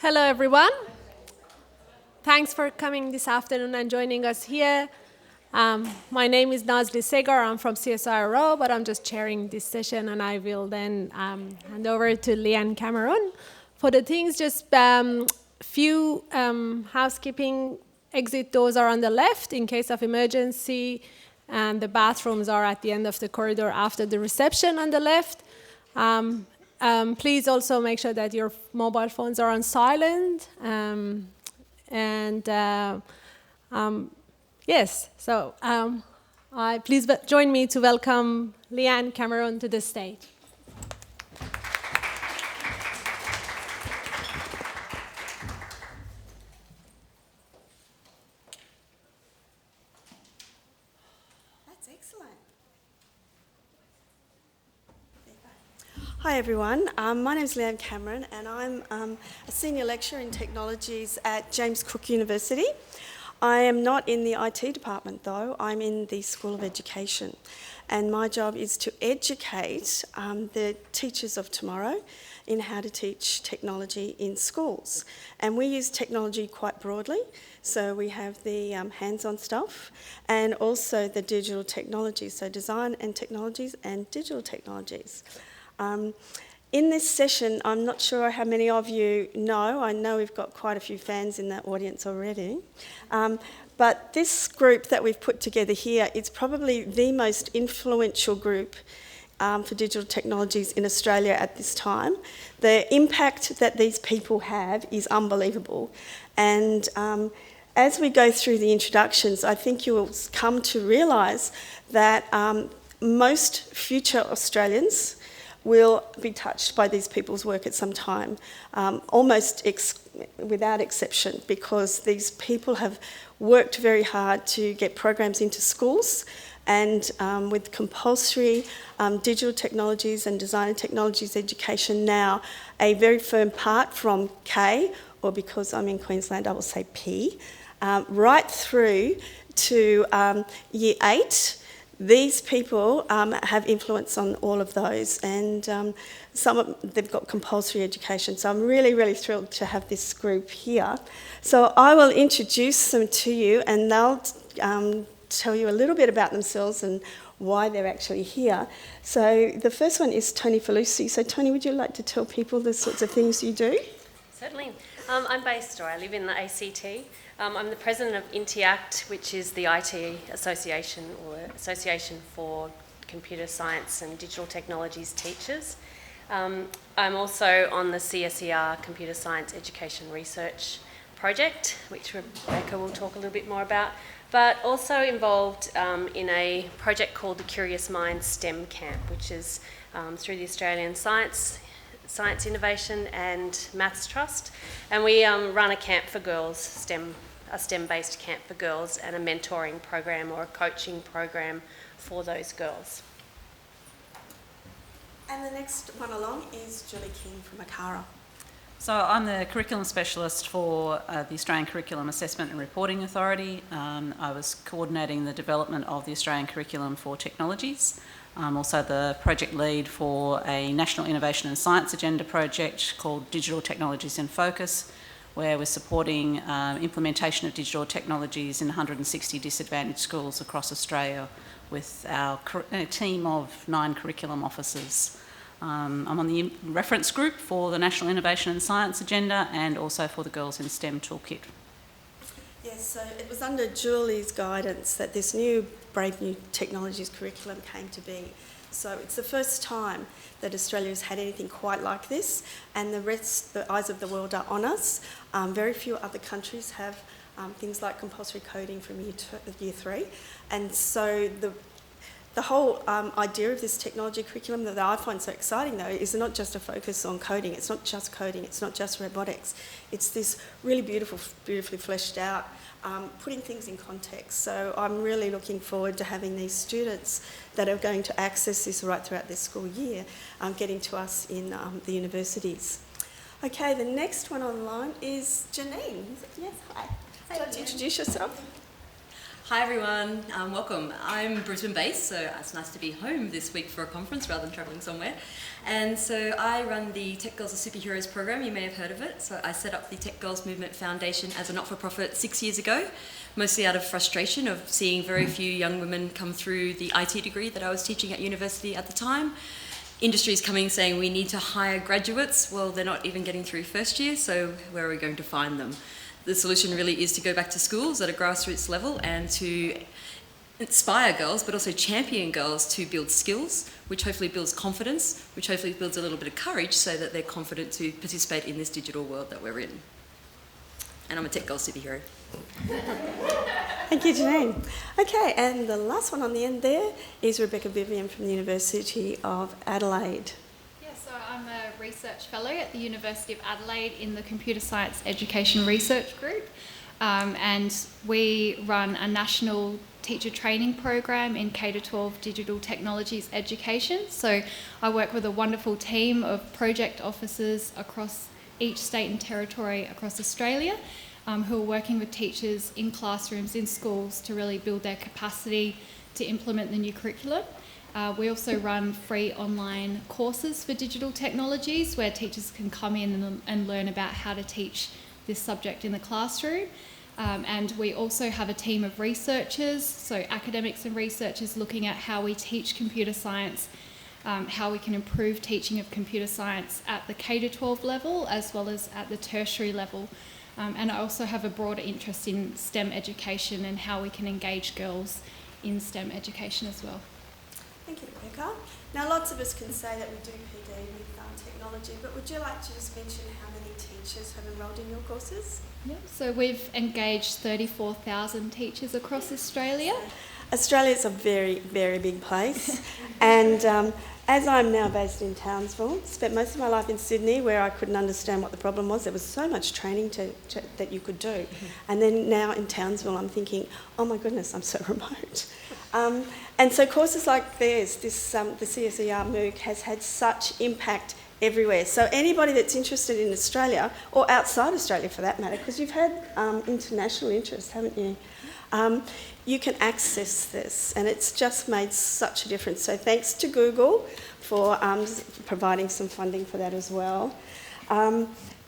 Hello, everyone. Thanks for coming this afternoon and joining us here. My name is Nazli Segar. I'm from CSIRO, but I'm just chairing this session, and I will then hand over to Leanne Cameron. For the things, just few housekeeping. Exit doors are on the left in case of emergency, and the bathrooms are at the end of the corridor after the reception on the left. Please also make sure that your mobile phones are on silent. Yes, so please join me to welcome Leanne Cameron to the stage. That's excellent. Hi everyone, my name is Leanne Cameron and I'm a senior lecturer in technologies at James Cook University. I am not in the IT department though, I'm in the School of Education, and my job is to educate the teachers of tomorrow in how to teach technology in schools. And we use technology quite broadly, so we have the hands-on stuff and also the digital technologies, so design and technologies and digital technologies. In this session, I'm not sure how many of you know, I know we've got quite a few fans in the audience already, but this group that we've put together here, it's probably the most influential group for digital technologies in Australia at this time. The impact that these people have is unbelievable, and as we go through the introductions, I think you will come to realise that most future Australians will be touched by these people's work at some time, almost without exception, because these people have worked very hard to get programs into schools, and with compulsory digital technologies and design and technologies education now a very firm part from K, or because I'm in Queensland I will say P, right through to year 8. These people have influence on all of those, and they've got compulsory education. So I'm really, really thrilled to have this group here. So I will introduce them to you, and they'll tell you a little bit about themselves and why they're actually here. So the first one is Toni Falusi. So Toni, would you like to tell people the sorts of things you do? Certainly. I live in the ACT. I'm the president of INTIACT, which is the IT association, or Association for Computer Science and Digital Technologies Teachers. I'm also on the CSER Computer Science Education Research Project, which Rebecca will talk a little bit more about, but also involved in a project called the Curious Minds STEM Camp, which is through the Australian Science Innovation and Maths Trust, and we run a camp for girls, a STEM-based camp for girls, and a mentoring program or a coaching program for those girls. And the next one along is Julie King from ACARA. So I'm the curriculum specialist for the Australian Curriculum Assessment and Reporting Authority. I was coordinating the development of the Australian Curriculum for Technologies. I'm also the project lead for a National Innovation and Science Agenda project called Digital Technologies in Focus, where we're supporting implementation of digital technologies in 160 disadvantaged schools across Australia with our team of 9 curriculum officers. I'm on the reference group for the National Innovation and Science Agenda and also for the Girls in STEM Toolkit. Yes, so it was under Julie's guidance that this new Brave New Technologies curriculum came to be. So it's the first time that Australia has had anything quite like this, and the eyes of the world are on us. Very few other countries have things like compulsory coding from year 3, and so the whole idea of this technology curriculum that I find so exciting though is not just a focus on coding, it's not just coding, it's not just robotics, it's this really beautifully fleshed out, putting things in context. So I'm really looking forward to having these students that are going to access this right throughout their school year, getting to us in the universities. Okay, the next one online is Janine. Yes, hi. Would you like to introduce yourself? Hi everyone, welcome. I'm Brisbane based, so it's nice to be home this week for a conference rather than travelling somewhere. And so I run the Tech Girls are Superheroes program, you may have heard of it. So I set up the Tech Girls Movement Foundation as a not-for-profit 6 years ago, mostly out of frustration of seeing very few young women come through the IT degree that I was teaching at university at the time. Industry's coming saying we need to hire graduates. Well, they're not even getting through first year, so where are we going to find them? The solution really is to go back to schools at a grassroots level and to inspire girls, but also champion girls to build skills, which hopefully builds confidence, which hopefully builds a little bit of courage so that they're confident to participate in this digital world that we're in. And I'm a Tech Girl superhero. Thank you, Janine. Okay, and the last one on the end there is Rebecca Vivian from the University of Adelaide. So I'm a research fellow at the University of Adelaide in the Computer Science Education Research Group, and we run a national teacher training program in K-12 digital technologies education. So I work with a wonderful team of project officers across each state and territory across Australia, who are working with teachers in classrooms, in schools, to really build their capacity to implement the new curriculum. We also run free online courses for digital technologies where teachers can come in and learn about how to teach this subject in the classroom. And we also have a team of researchers, so academics and researchers looking at how we teach computer science, how we can improve teaching of computer science at the K-12 level as well as at the tertiary level. And I also have a broader interest in STEM education and how we can engage girls in STEM education as well. Thank you, Rebecca. Now, lots of us can say that we do PD with technology, but would you like to just mention how many teachers have enrolled in your courses? Yeah, so we've engaged 34,000 teachers across Australia. Australia is a very, very big place, and as I'm now based in Townsville, spent most of my life in Sydney where I couldn't understand what the problem was. There was so much training that you could do. And then now in Townsville I'm thinking, oh my goodness, I'm so remote. And so courses like theirs, the CSER MOOC has had such impact everywhere. So anybody that's interested in Australia, or outside Australia for that matter, because you've had international interest, haven't you? You can access this, and it's just made such a difference. So thanks to Google for providing some funding for that as well.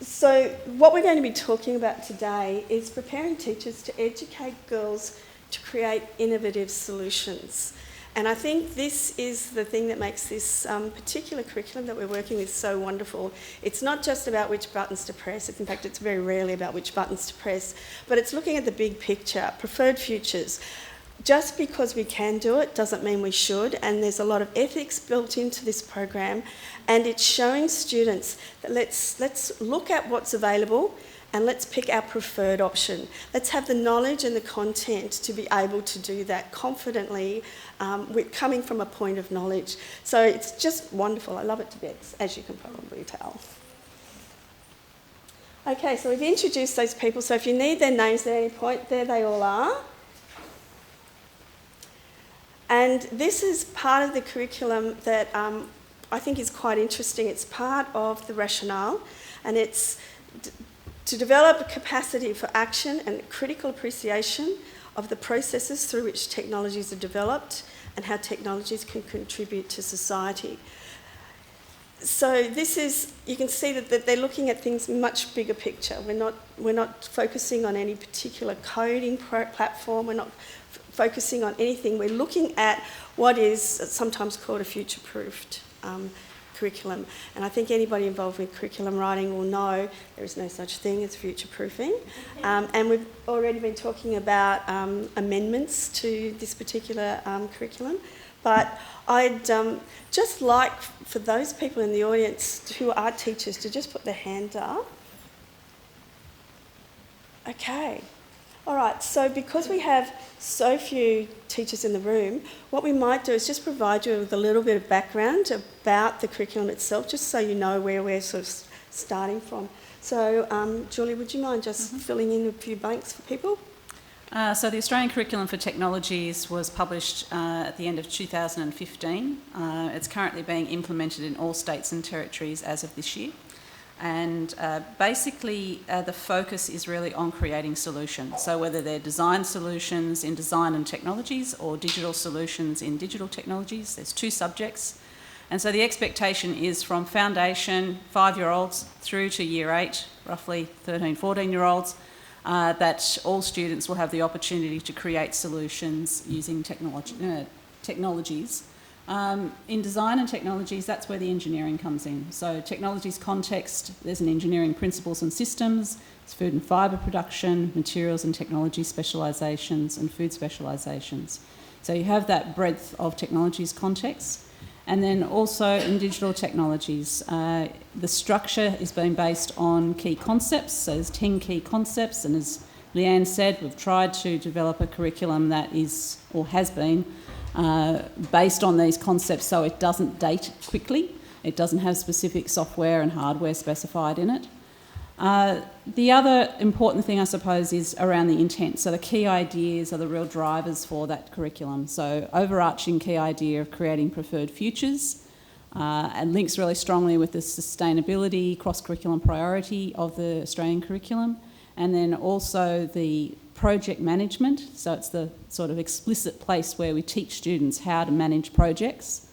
So what we're going to be talking about today is preparing teachers to educate girls to create innovative solutions. And I think this is the thing that makes this particular curriculum that we're working with so wonderful. It's not just about which buttons to press. In fact, it's very rarely about which buttons to press. But it's looking at the big picture, preferred futures. Just because we can do it doesn't mean we should. And there's a lot of ethics built into this program. And it's showing students that let's look at what's available and let's pick our preferred option. Let's have the knowledge and the content to be able to do that confidently, coming from a point of knowledge. So it's just wonderful. I love it to bits, as you can probably tell. Okay, so we've introduced those people. So if you need their names at any point, there they all are. And this is part of the curriculum that I think is quite interesting. It's part of the rationale, and it's to develop a capacity for action and critical appreciation of the processes through which technologies are developed and how technologies can contribute to society. So this is, you can see that they're looking at things much bigger picture. We're not focusing on any particular coding platform. We're not focusing on anything. We're looking at what is sometimes called a future-proofed curriculum. And I think anybody involved with curriculum writing will know there is no such thing as future-proofing. And we've already been talking about amendments to this particular curriculum. But I'd just like for those people in the audience who are teachers to just put their hand up. Okay. All right, so because we have so few teachers in the room, what we might do is just provide you with a little bit of background about the curriculum itself, just so you know where we're sort of starting from. So, Julie, would you mind just filling in a few blanks for people? So the Australian Curriculum for Technologies was published at the end of 2015. It's currently being implemented in all states and territories as of this year. And basically, the focus is really on creating solutions. So whether they're design solutions in design and technologies or digital solutions in digital technologies, there's 2 subjects. And so the expectation is from foundation, 5-year-olds, through to year 8, roughly 13, 14-year-olds, that all students will have the opportunity to create solutions using technologies. In design and technologies, that's where the engineering comes in. So technologies context, there's an engineering principles and systems, it's food and fibre production, materials and technology specialisations and food specialisations. So you have that breadth of technologies context. And then also in digital technologies, the structure is being based on key concepts. So there's 10 key concepts, and as Leanne said, we've tried to develop a curriculum that is, or has been, based on these concepts so it doesn't date quickly. It doesn't have specific software and hardware specified in it. The other important thing, I suppose, is around the intent. So the key ideas are the real drivers for that curriculum. So overarching key idea of creating preferred futures, and links really strongly with the sustainability cross-curriculum priority of the Australian curriculum, and then also the project management. So it's the sort of explicit place where we teach students how to manage projects,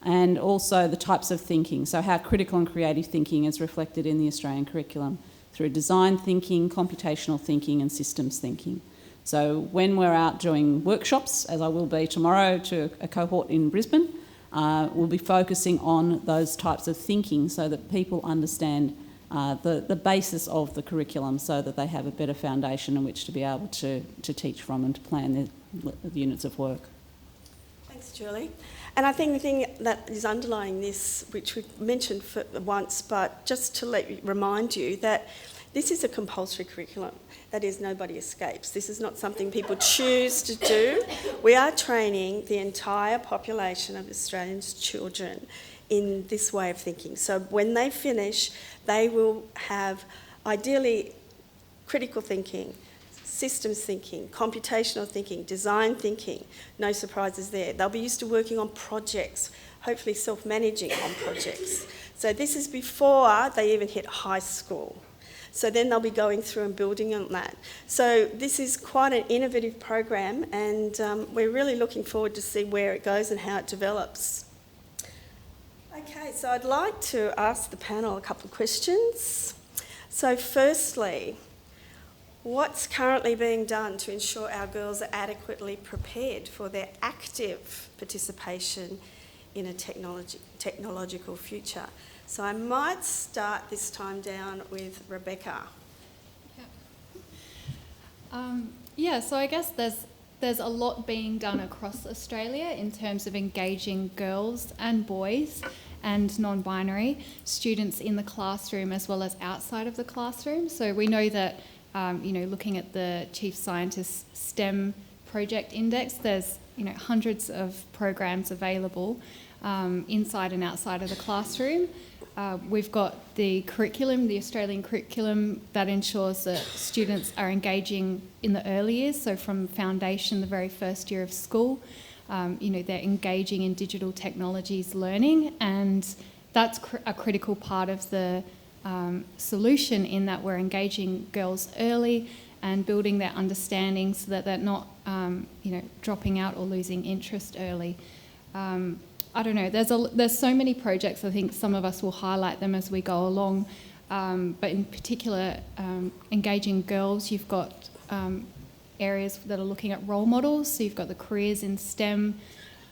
and also the types of thinking. So how critical and creative thinking is reflected in the Australian curriculum through design thinking, computational thinking and systems thinking. So when we're out doing workshops, as I will be tomorrow to a cohort in Brisbane, we'll be focusing on those types of thinking so that people understand the basis of the curriculum so that they have a better foundation in which to be able to teach from and to plan the units of work. Thanks, Julie. And I think the thing that is underlying this, which we mentioned once, but just to remind you that this is a compulsory curriculum. That is, nobody escapes. This is not something people choose to do. We are training the entire population of Australians' children in this way of thinking. So when they finish, they will have, ideally, critical thinking, systems thinking, computational thinking, design thinking, no surprises there. They'll be used to working on projects, hopefully self-managing on projects. So this is before they even hit high school. So then they'll be going through and building on that. So this is quite an innovative program, and we're really looking forward to see where it goes and how it develops. Okay, so I'd like to ask the panel a couple of questions. So firstly, what's currently being done to ensure our girls are adequately prepared for their active participation in a technological future? So I might start this time down with Rebecca. So I guess there's a lot being done across Australia in terms of engaging girls and boys and non-binary students in the classroom as well as outside of the classroom. So we know that looking at the Chief Scientist STEM project index, there's hundreds of programs available inside and outside of the classroom. We've got the curriculum, the Australian curriculum, that ensures that students are engaging in the early years, so from foundation, the very first year of school. They're engaging in digital technologies learning, and that's a critical part of the solution, in that we're engaging girls early and building their understanding so that they're not dropping out or losing interest early. I don't know, there's so many projects. I think some of us will highlight them as we go along, but in particular engaging girls, you've got areas that are looking at role models. So you've got the Careers in STEM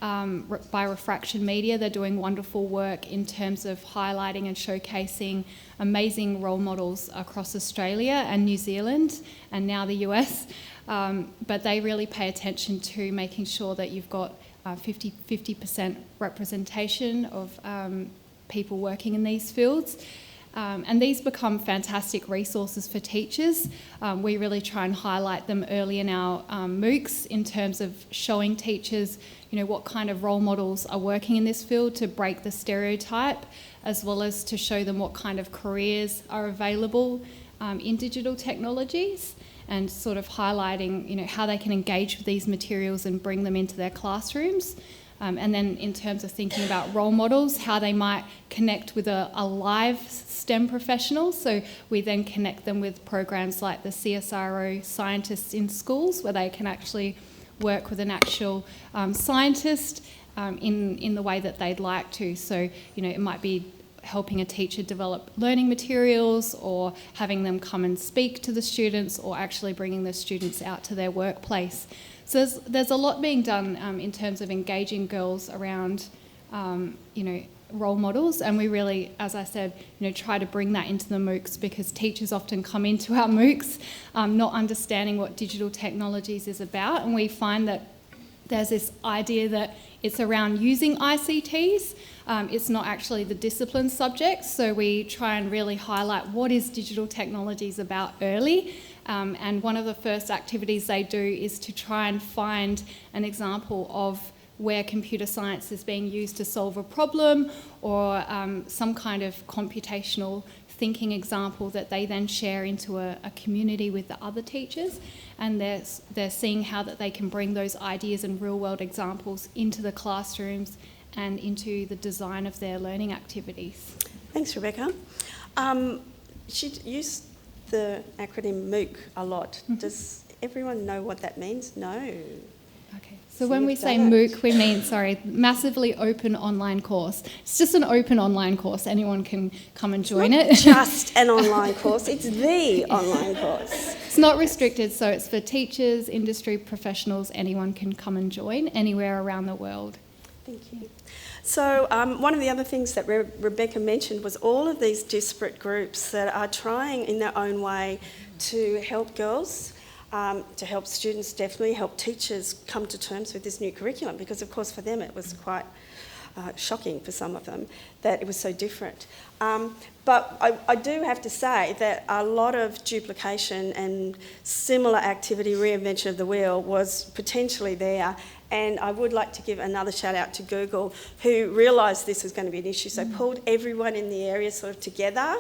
by Refraction Media. They're doing wonderful work in terms of highlighting and showcasing amazing role models across Australia and New Zealand and now the US. But they really pay attention to making sure that you've got 50% representation of people working in these fields. And these become fantastic resources for teachers. We really try and highlight them early in our MOOCs in terms of showing teachers, what kind of role models are working in this field to break the stereotype, as well as to show them what kind of careers are available in digital technologies, and sort of highlighting, how they can engage with these materials and bring them into their classrooms. And then in terms of thinking about role models, how they might connect with a live STEM professional. So we then connect them with programs like the CSIRO Scientists in Schools, where they can actually work with an actual scientist in the way that they'd like to. So, it might be helping a teacher develop learning materials, or having them come and speak to the students, or actually bringing the students out to their workplace. So there's a lot being done in terms of engaging girls around, role models, and we really, as I said, try to bring that into the MOOCs, because teachers often come into our MOOCs not understanding what digital technologies is about, and we find that there's this idea that it's around using ICTs. It's not actually the discipline subject, so we try and really highlight what is digital technologies about early. And one of the first activities they do is to try and find an example of where computer science is being used to solve a problem, or some kind of computational thinking example that they then share into a community with the other teachers, and they're seeing how that they can bring those ideas and real world examples into the classrooms and into the design of their learning activities. Thanks, Rebecca. She used the acronym MOOC a lot. Does everyone know what that means? No. Okay, so when we say MOOC, we mean, massively open online course. It's just an open online course. Anyone can come and join it. Just an online course, it's the online course. It's not restricted, so it's for teachers, industry professionals, anyone can come and join anywhere around the world. Thank you. So one of the other things that Rebecca mentioned was all of these disparate groups that are trying in their own way to help girls, to help students, definitely help teachers come to terms with this new curriculum, because of course for them it was quite shocking, for some of them, that it was so different. But I do have to say that a lot of duplication and similar activity, reinvention of the wheel, was potentially there. And I would like to give another shout out to Google, who realised this was going to be an issue. So pulled everyone in the area sort of together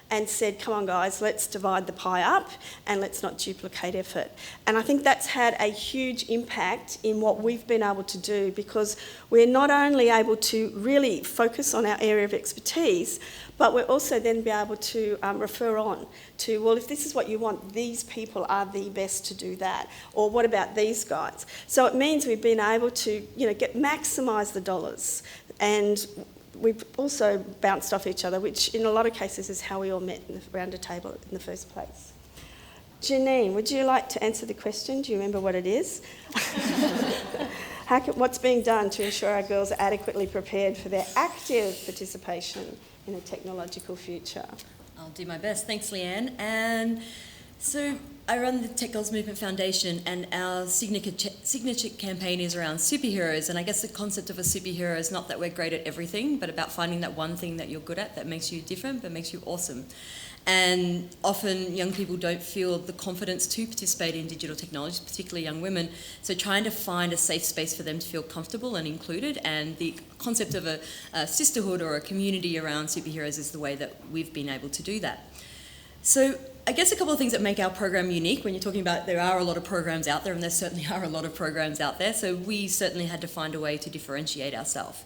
and said, come on guys, let's divide the pie up and let's not duplicate effort. And I think that's had a huge impact in what we've been able to do, because we're not only able to really focus on our area of expertise, but we're also then be able to refer on to, well, if this is what you want, these people are the best to do that. Or what about these guys? So it means we've been able to, maximise the dollars. And we've also bounced off each other, which in a lot of cases is how we all met around a table in the first place. Janine, would you like to answer the question? Do you remember what it is? What's being done to ensure our girls are adequately prepared for their active participation in a technological future? I'll do my best. Thanks, Leanne. And so I run the Tech Girls Movement Foundation, and our signature campaign is around superheroes. And I guess the concept of a superhero is not that we're great at everything, but about finding that one thing that you're good at that makes you different, but makes you awesome. And often young people don't feel the confidence to participate in digital technologies, particularly young women. So trying to find a safe space for them to feel comfortable and included, and the concept of a sisterhood or a community around superheroes is the way that we've been able to do that. So I guess a couple of things that make our program unique, when you're talking about there are a lot of programs out there, and there certainly are a lot of programs out there, so we certainly had to find a way to differentiate ourselves.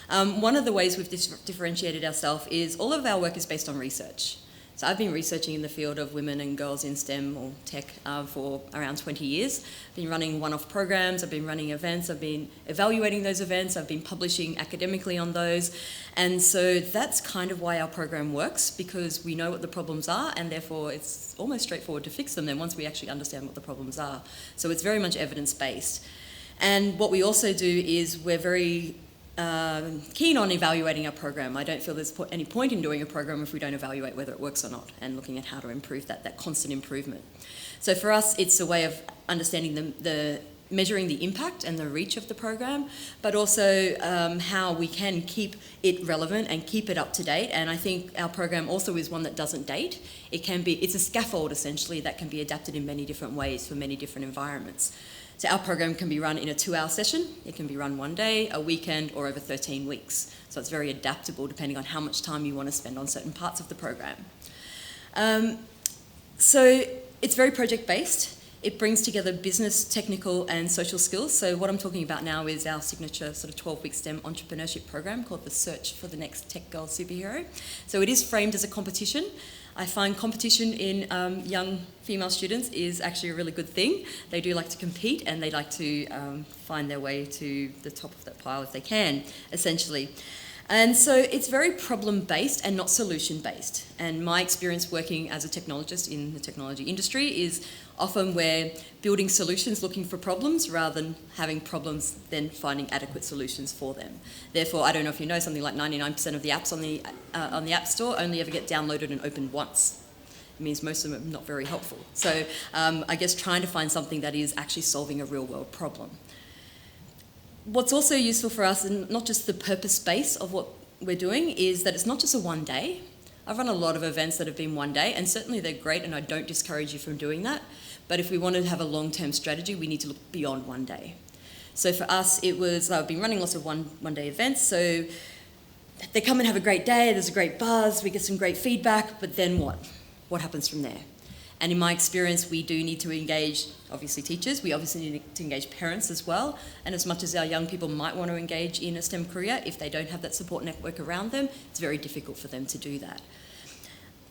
One of the ways we've differentiated ourselves is all of our work is based on research. So I've been researching in the field of women and girls in STEM or tech for around 20 years. I've been running one-off programs, I've been running events, I've been evaluating those events, I've been publishing academically on those. And so that's kind of why our program works, because we know what the problems are, and therefore it's almost straightforward to fix them then once we actually understand what the problems are. So it's very much evidence-based. And what we also do is we're very keen on evaluating our program. I don't feel there's any point in doing a program if we don't evaluate whether it works or not, and looking at how to improve that constant improvement. So for us, it's a way of understanding the measuring the impact and the reach of the program, but also how we can keep it relevant and keep it up to date. And I think our program also is one that doesn't date. It's a scaffold essentially that can be adapted in many different ways for many different environments. So our program can be run in a 2-hour session. It can be run one day, a weekend, or over 13 weeks. So it's very adaptable depending on how much time you want to spend on certain parts of the program. So it's very project-based. It brings together business, technical and social skills. So what I'm talking about now is our signature sort of 12-week STEM entrepreneurship program called the Search for the Next Tech Girl Superhero. So it is framed as a competition. I find competition in young female students is actually a really good thing. They do like to compete and they like to find their way to the top of that pile if they can, essentially. And so it's very problem-based and not solution-based. And my experience working as a technologist in the technology industry is often we're building solutions looking for problems rather than having problems then finding adequate solutions for them. Therefore, I don't know if you know, something like 99% of the apps on the App Store only ever get downloaded and opened once. It means most of them are not very helpful. So I guess trying to find something that is actually solving a real-world problem. What's also useful for us, and not just the purpose base of what we're doing, is that it's not just a one day. I've run a lot of events that have been one day, and certainly they're great, and I don't discourage you from doing that. But if we want to have a long-term strategy, we need to look beyond one day. So for us, it was, I've been running lots of one-day events, so they come and have a great day, there's a great buzz, we get some great feedback, but then what? What happens from there? And in my experience, we do need to engage, obviously, teachers. We obviously need to engage parents as well. And as much as our young people might want to engage in a STEM career, if they don't have that support network around them, it's very difficult for them to do that.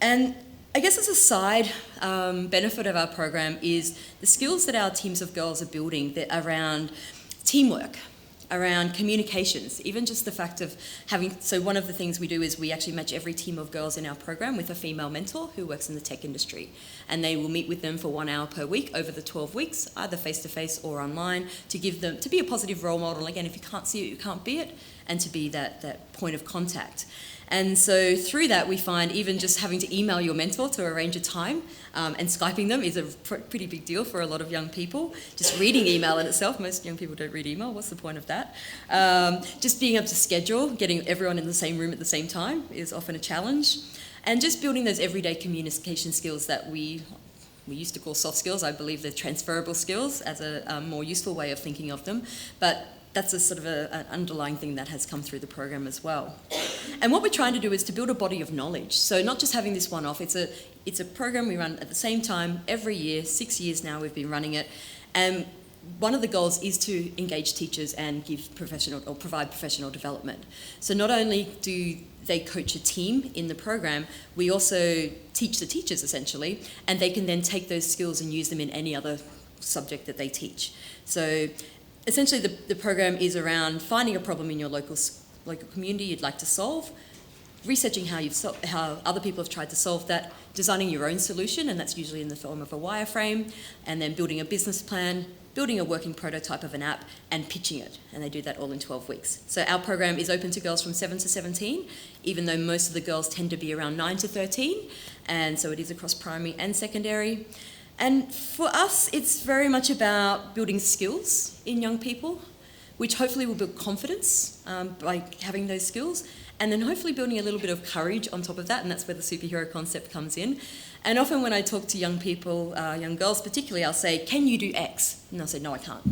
And I guess as a side benefit of our program is the skills that our teams of girls are building that around teamwork, around communications, even just the fact of having, so one of the things we do is we actually match every team of girls in our program with a female mentor who works in the tech industry. And they will meet with them for 1 hour per week over the 12 weeks, either face-to-face or online, to give them, to be a positive role model. Again, if you can't see it, you can't be it, and to be that point of contact. And so through that, we find even just having to email your mentor to arrange a time and Skyping them is a pretty big deal for a lot of young people. Just reading email in itself, most young people don't read email, what's the point of that? Just being able to schedule, getting everyone in the same room at the same time is often a challenge. And just building those everyday communication skills that we used to call soft skills. I believe they're transferable skills as a more useful way of thinking of them. But that's a sort of an underlying thing that has come through the program as well. And what we're trying to do is to build a body of knowledge. So not just having this one-off, it's a program we run at the same time every year, 6 years now we've been running it. And one of the goals is to engage teachers and give professional or provide professional development. So not only do they coach a team in the program, we also teach the teachers essentially, and they can then take those skills and use them in any other subject that they teach. So essentially the program is around finding a problem in your local community you'd like to solve, researching how other people have tried to solve that, designing your own solution, and that's usually in the form of a wireframe, and then building a business plan, building a working prototype of an app, and pitching it. And they do that all in 12 weeks. So our program is open to girls from 7 to 17, even though most of the girls tend to be around 9 to 13, and so it is across primary and secondary. And for us, it's very much about building skills in young people, which hopefully will build confidence by having those skills, and then hopefully building a little bit of courage on top of that, and that's where the superhero concept comes in. And often when I talk to young people, young girls particularly, I'll say, can you do X? And they'll say, no, I can't.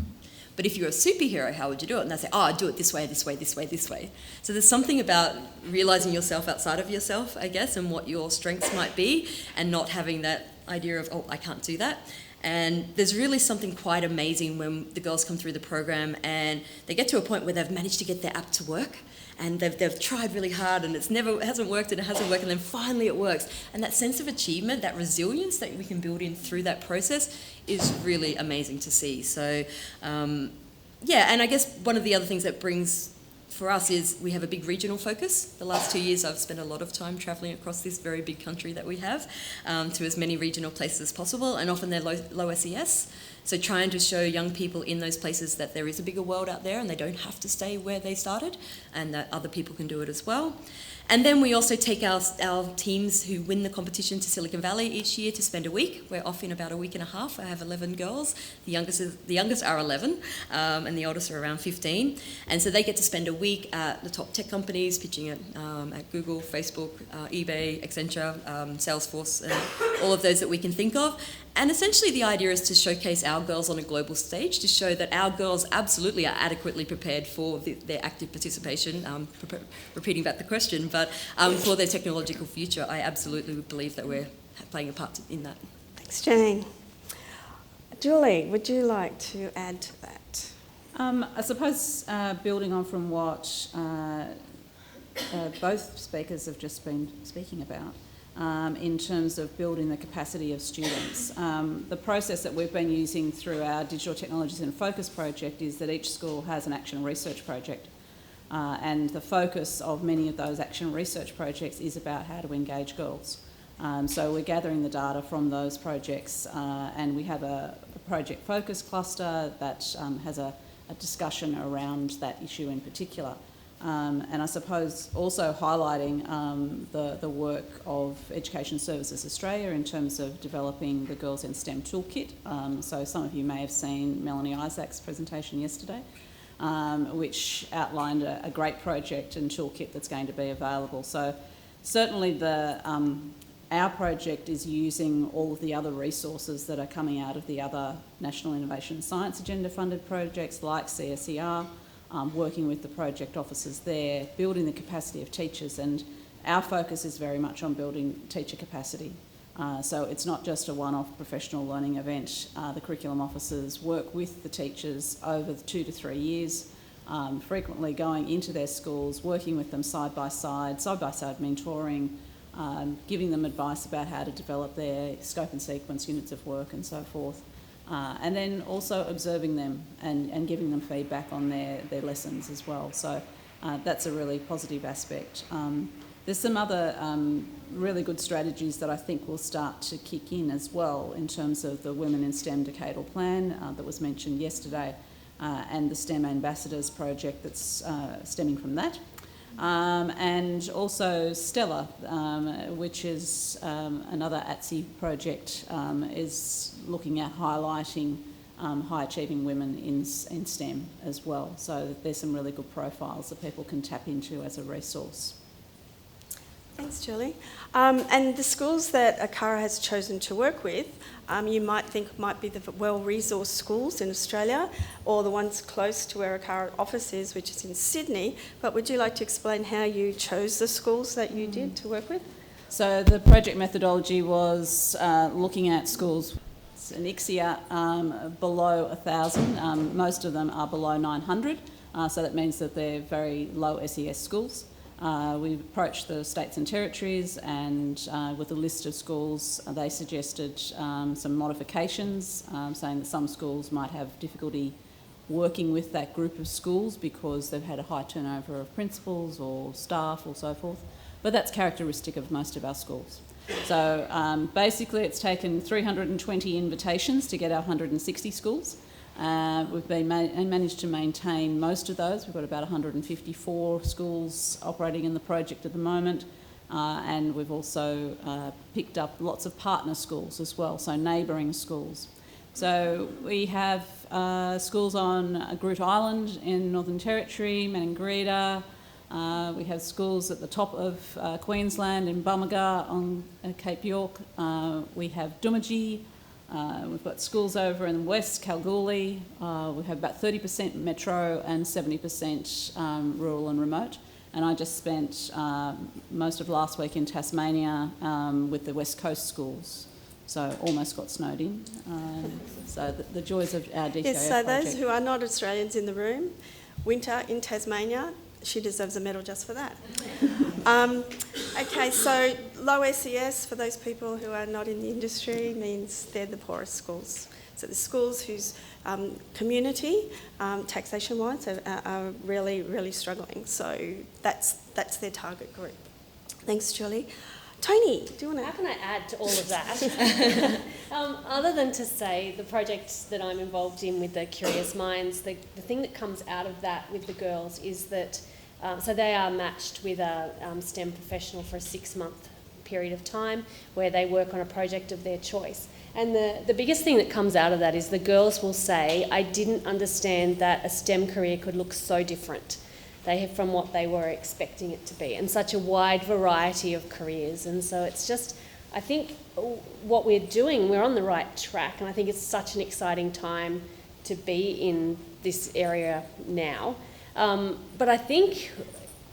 But if you're a superhero, how would you do it? And they'll say, oh, I'd do it this way, this way, this way, this way. So there's something about realising yourself outside of yourself, I guess, and what your strengths might be, and not having that idea of, oh, I can't do that. And there's really something quite amazing when the girls come through the program and they get to a point where they've managed to get their app to work, and they've tried really hard and it hasn't worked, and then finally it works. And that sense of achievement, that resilience that we can build in through that process is really amazing to see. So, yeah, and I guess one of the other things that brings for us is we have a big regional focus. The last 2 years I've spent a lot of time travelling across this very big country that we have to as many regional places as possible, and often they're low SES. So trying to show young people in those places that there is a bigger world out there and they don't have to stay where they started, and that other people can do it as well. And then we also take our teams who win the competition to Silicon Valley each year to spend a week. We're off in about a week and a half. I have 11 girls. The youngest are 11, and the oldest are around 15. And so they get to spend a week at the top tech companies, pitching it at Google, Facebook, eBay, Accenture, Salesforce, and all of those that we can think of. And essentially the idea is to showcase our girls on a global stage, to show that our girls absolutely are adequately prepared for their active participation, repeating back the question, but for their technological future. I absolutely believe that we're playing a part in that. Thanks, Jane. Julie, would you like to add to that? I suppose building on from what both speakers have just been speaking about, in terms of building the capacity of students. The process that we've been using through our Digital Technologies in Focus project is that each school has an action research project. And the focus of many of those action research projects is about how to engage girls. So we're gathering the data from those projects, and we have a project focus cluster that has a discussion around that issue in particular. And I suppose also highlighting the work of Education Services Australia in terms of developing the Girls in STEM toolkit. So some of you may have seen Melanie Isaac's presentation yesterday, which outlined a great project and toolkit that's going to be available. So certainly our project is using all of the other resources that are coming out of the other National Innovation and Science Agenda funded projects like CSER, working with the project officers there, building the capacity of teachers, and our focus is very much on building teacher capacity. So it's not just a one-off professional learning event. The curriculum officers work with the teachers over 2 to 3 years, frequently going into their schools, working with them side by side mentoring, giving them advice about how to develop their scope and sequence units of work and so forth. And then also observing them and giving them feedback on their lessons as well. So that's a really positive aspect. There's some other really good strategies that I think will start to kick in as well in terms of the Women in STEM Decadal Plan that was mentioned yesterday, and the STEM Ambassadors project that's stemming from that. And also Stella, which is another ATSE project, is looking at highlighting high achieving women in STEM as well. So there's some really good profiles that people can tap into as a resource. Thanks, Julie. And the schools that ACARA has chosen to work with, you might think might be the well-resourced schools in Australia, or the ones close to where ACARA office is, which is in Sydney. But would you like to explain how you chose the schools that you did to work with? So the project methodology was looking at schools in ICSEA below 1,000. Most of them are below 900, so that means that they're very low SES schools. We approached the states and territories, and with a list of schools, they suggested some modifications, saying that some schools might have difficulty working with that group of schools because they've had a high turnover of principals or staff or so forth. But that's characteristic of most of our schools. So basically it's taken 320 invitations to get our 160 schools. We've managed to maintain most of those. We've got about 154 schools operating in the project at the moment, and we've also picked up lots of partner schools as well, so neighbouring schools. So we have schools on Groot Island in Northern Territory, Maningrida. We have schools at the top of Queensland in Bumagah on Cape York. We have Doomadgee. We've got schools over in the west, Kalgoorlie. We have about 30% metro and 70% rural and remote. And I just spent most of last week in Tasmania with the West Coast schools. So almost got snowed in. So the joys of our DTO Yes, so project. those who are not Australians in the room, winter in Tasmania, she deserves a medal just for that. Okay, so low SES, for those people who are not in the industry, means they're the poorest schools. So the schools whose community, taxation-wise, are really, really struggling. So that's their target group. Thanks, Julie. Tony, do you want to... How can I add to all of that? Other than to say the project that I'm involved in with the Curious Minds, the thing that comes out of that with the girls is that, so they are matched with a STEM professional for a 6-month period of time where they work on a project of their choice. And the biggest thing that comes out of that is the girls will say, I didn't understand that a STEM career could look so different from what they were expecting it to be, and such a wide variety of careers. And so it's just, I think what we're doing, we're on the right track, and I think it's such an exciting time to be in this area now. But I think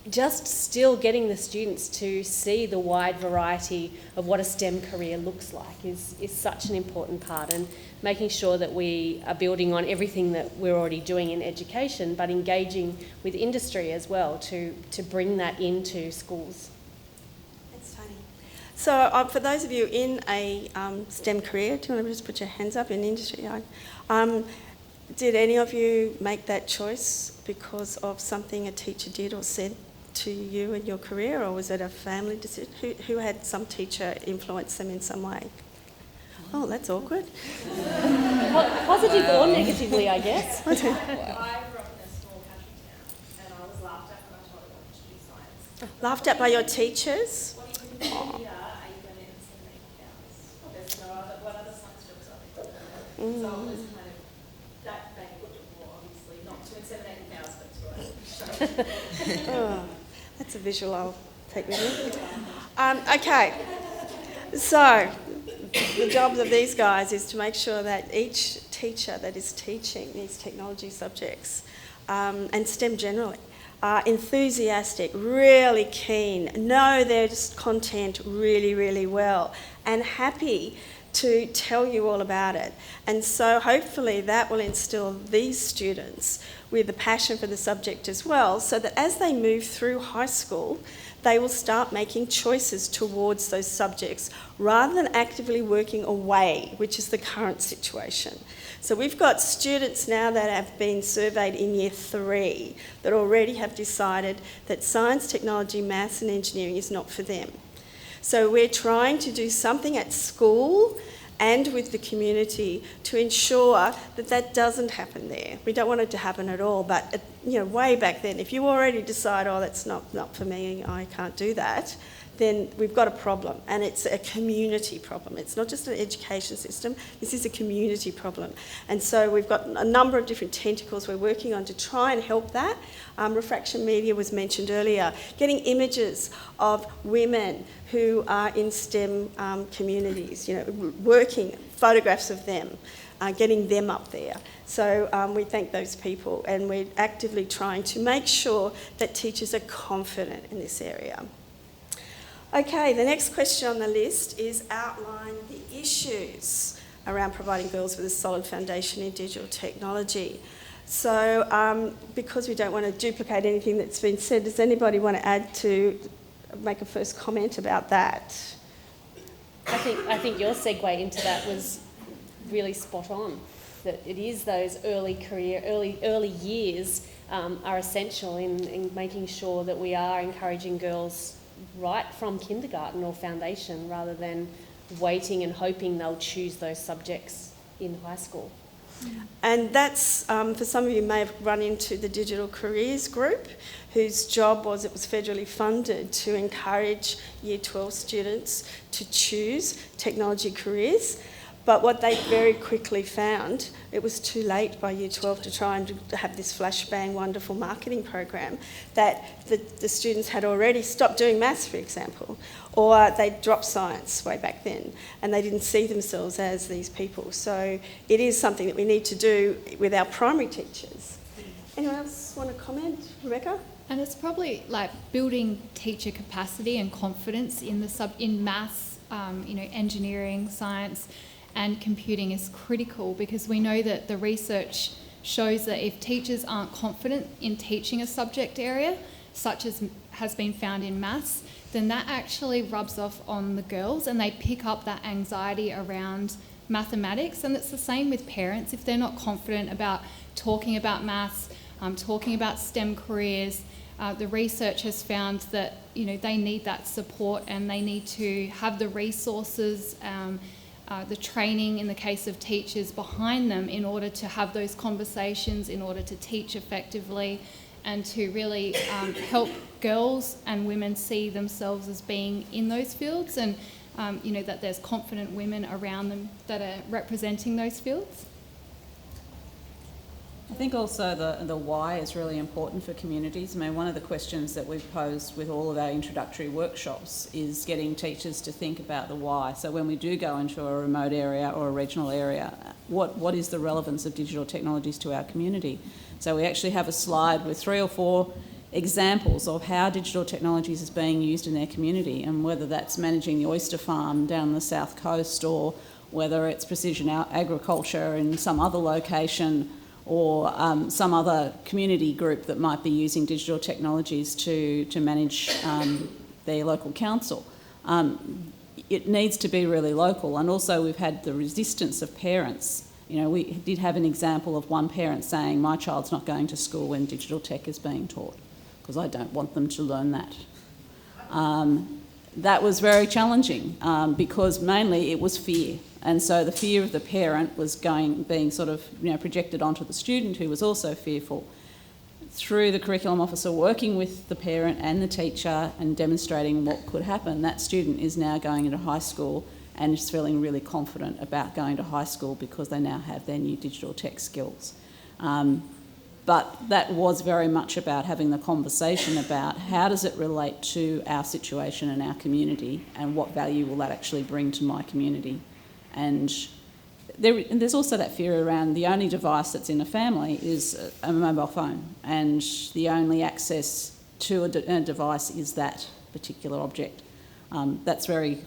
just still getting the students to see the wide variety of what a STEM career looks like is such an important part, and making sure that we are building on everything that we're already doing in education, but engaging with industry as well to bring that into schools. Thanks, Tony. So for those of you in a STEM career, do you want to just put your hands up in industry? Did any of you make that choice because of something a teacher did or said to you in your career, or was it a family decision? Who had some teacher influence them in some way? Oh, that's awkward. Positive or negatively, I guess. I grew up in a small country town and I was laughed at when I told I wanted to do science. Laughed at by your teachers? What are you going to do here? Are you going to inseminate cows? There's no other, what other science jobs are there? So it was kind of, that made me look more, obviously, not to inseminate cows, but to Oh, that's a visual I'll take with me. Okay, so the jobs of these guys is to make sure that each teacher that is teaching these technology subjects and STEM generally are enthusiastic, really keen, know their content really, really well, and happy to tell you all about it. And so hopefully that will instill these students with a passion for the subject as well, so that as they move through high school, they will start making choices towards those subjects rather than actively working away, which is the current situation. So we've got students now that have been surveyed in year 3 that already have decided that science, technology, maths and engineering is not for them. So we're trying to do something at school and with the community to ensure that that doesn't happen there. We don't want it to happen at all, but way back then, if you already decide, oh, that's not for me, I can't do that, then we've got a problem, and it's a community problem. It's not just an education system, this is a community problem. And so we've got a number of different tentacles we're working on to try and help that. Refraction media was mentioned earlier, getting images of women who are in STEM communities, working, photographs of them, getting them up there. So we thank those people, and we're actively trying to make sure that teachers are confident in this area. Okay, the next question on the list is outline the issues around providing girls with a solid foundation in digital technology. So because we don't want to duplicate anything that's been said, does anybody want to make a first comment about that? I think your segue into that was really spot on, that it is those early years are essential in making sure that we are encouraging girls right from kindergarten or foundation, rather than waiting and hoping they'll choose those subjects in high school. And that's, for some of you may have run into the Digital Careers Group, whose job was, it was federally funded to encourage Year 12 students to choose technology careers. But what they very quickly found, it was too late by Year 12 to try and have this flashbang wonderful marketing program, that the students had already stopped doing maths, for example, or they dropped science way back then, and they didn't see themselves as these people. So it is something that we need to do with our primary teachers. Anyone else want to comment? Rebecca? And it's probably like building teacher capacity and confidence in in maths, engineering, science, and computing is critical, because we know that the research shows that if teachers aren't confident in teaching a subject area, such as has been found in maths, then that actually rubs off on the girls, and they pick up that anxiety around mathematics. And it's the same with parents. If they're not confident about talking about maths, talking about STEM careers, the research has found that they need that support, and they need to have the resources, the training in the case of teachers behind them in order to have those conversations, in order to teach effectively, and to really help girls and women see themselves as being in those fields, and that there's confident women around them that are representing those fields. I think also the why is really important for communities. I mean, one of the questions that we've posed with all of our introductory workshops is getting teachers to think about the why. So when we do go into a remote area or a regional area, what is the relevance of digital technologies to our community? So we actually have a slide with 3 or 4 examples of how digital technologies is being used in their community, and whether that's managing the oyster farm down the south coast, or whether it's precision agriculture in some other location, or some other community group that might be using digital technologies to manage their local council. It needs to be really local, and also we've had the resistance of parents. You know, we did have an example of one parent saying, my child's not going to school when digital tech is being taught because I don't want them to learn that. That was very challenging because mainly it was fear. And so the fear of the parent was being sort of, projected onto the student, who was also fearful. Through the curriculum officer working with the parent and the teacher and demonstrating what could happen, that student is now going into high school and is feeling really confident about going to high school because they now have their new digital tech skills. But that was very much about having the conversation about how does it relate to our situation and our community, and what value will that actually bring to my community. And there's also that fear around the only device that's in a family is a mobile phone, and the only access to a device is that particular object. That's very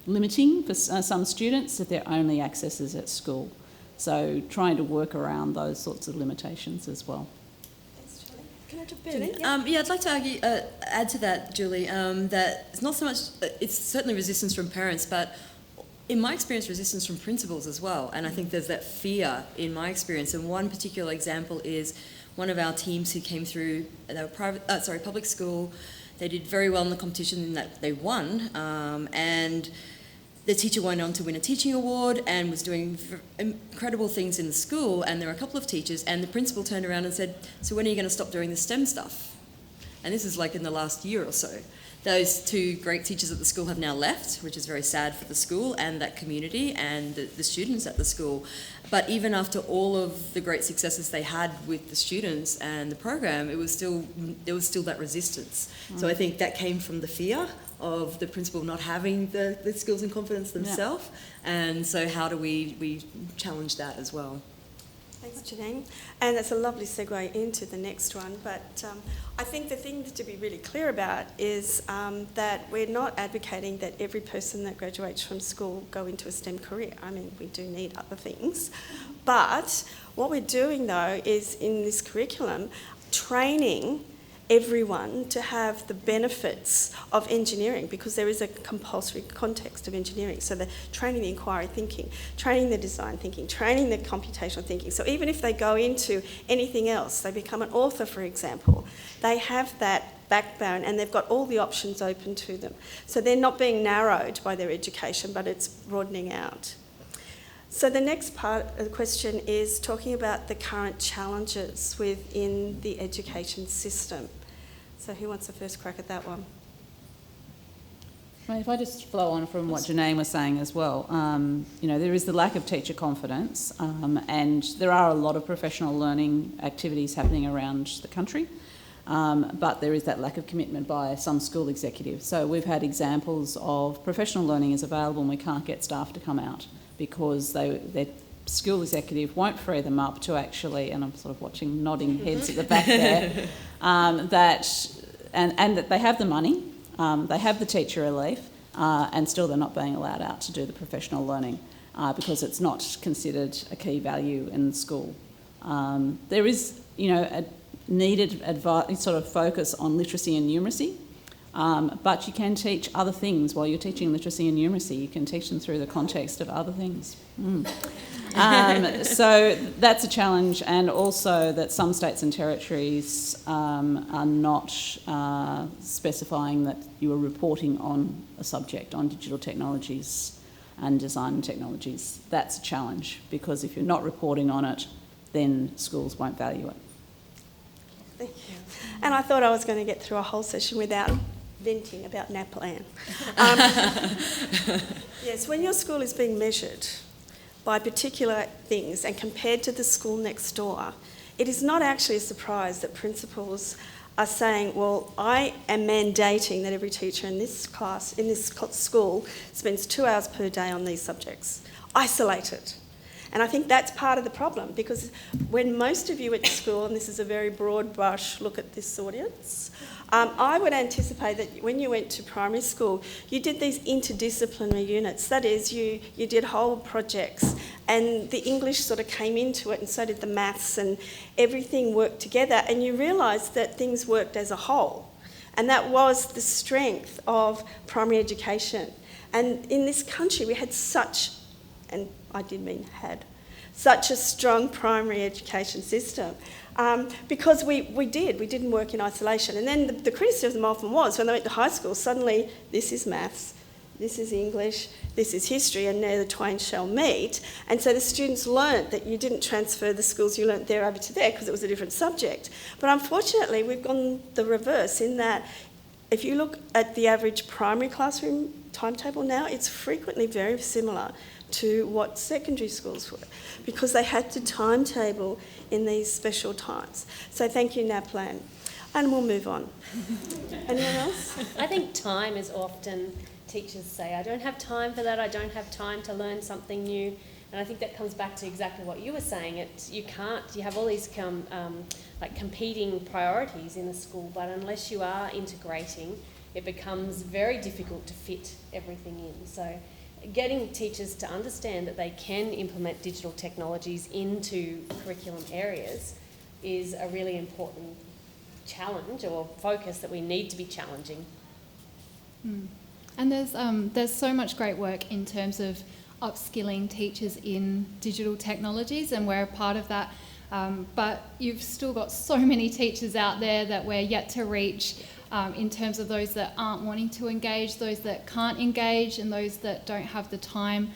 limiting for some students, that their only access is at school. So trying to work around those sorts of limitations as well. Thanks, Julie. Can I jump in? Yeah, I'd like to add to that, Julie, that it's not so much, it's certainly resistance from parents, but in my experience, resistance from principals as well. And I think there's that fear in my experience. And one particular example is one of our teams who came through, they were public school. They did very well in the competition in that they won. And the teacher went on to win a teaching award and was doing incredible things in the school. And there were a couple of teachers, and the principal turned around and said, so when are you going to stop doing the STEM stuff? And this is like in the last year or so. Those two great teachers at the school have now left, which is very sad for the school and that community and the students at the school. But even after all of the great successes they had with the students and the program, there was still that resistance. So I think that came from the fear of the principal not having the skills and confidence themselves. Yeah. And so how do we challenge that as well? Thanks, Janine. And that's a lovely segue into the next one. But I think the thing to be really clear about is that we're not advocating that every person that graduates from school go into a STEM career. I mean, we do need other things. But what we're doing, though, is in this curriculum, training everyone to have the benefits of engineering, because there is a compulsory context of engineering. So they're training the inquiry thinking, training the design thinking, training the computational thinking. So even if they go into anything else, they become an author, for example, they have that backbone and they've got all the options open to them. So they're not being narrowed by their education, but it's broadening out. So the next part of the question is talking about the current challenges within the education system. So who wants the first crack at that one? If I just flow on from what Janine was saying as well, there is the lack of teacher confidence, and there are a lot of professional learning activities happening around the country, but there is that lack of commitment by some school executives. So we've had examples of professional learning is available and we can't get staff to come out because their school executive won't free them up to actually, and I'm sort of watching nodding heads at the back there, that they have the money, they have the teacher relief, and still they're not being allowed out to do the professional learning because it's not considered a key value in the school. There is, a needed sort of focus on literacy and numeracy, but you can teach other things while you're teaching literacy and numeracy. You can teach them through the context of other things. So that's a challenge, and also that some states and territories are not specifying that you are reporting on a subject, on digital technologies and design technologies. That's a challenge, because if you're not reporting on it, then schools won't value it. Thank you. And I thought I was going to get through a whole session without venting about NAPLAN. Yes, when your school is being measured by particular things and compared to the school next door, it is not actually a surprise that principals are saying, well, I am mandating that every teacher in this class, in this school, spends 2 hours per day on these subjects, isolated. And I think that's part of the problem, because when most of you at school, and this is a very broad brush look at this audience, I would anticipate that when you went to primary school, you did these interdisciplinary units. That is, you did whole projects, and the English sort of came into it, and so did the maths, and everything worked together, and you realised that things worked as a whole. And that was the strength of primary education. And in this country, we had such, and I did mean had, such a strong primary education system. Because we didn't work in isolation. And then the criticism often was, when they went to high school, suddenly this is maths, this is English, this is history, and there the twain shall meet. And so the students learnt that you didn't transfer the skills you learnt there over to there because it was a different subject. But unfortunately, we've gone the reverse in that if you look at the average primary classroom timetable now, it's frequently very similar to what secondary schools were, because they had to timetable in these special times. So thank you, NAPLAN. And we'll move on. Anyone else? I think time is often, teachers say, I don't have time for that, I don't have time to learn something new. And I think that comes back to exactly what you were saying. You have all these competing priorities in the school, but unless you are integrating, it becomes very difficult to fit everything in. So getting teachers to understand that they can implement digital technologies into curriculum areas is a really important challenge or focus that we need to be challenging. And there's so much great work in terms of upskilling teachers in digital technologies, and we're a part of that. But you've still got so many teachers out there that we're yet to reach, in terms of those that aren't wanting to engage, those that can't engage, and those that don't have the time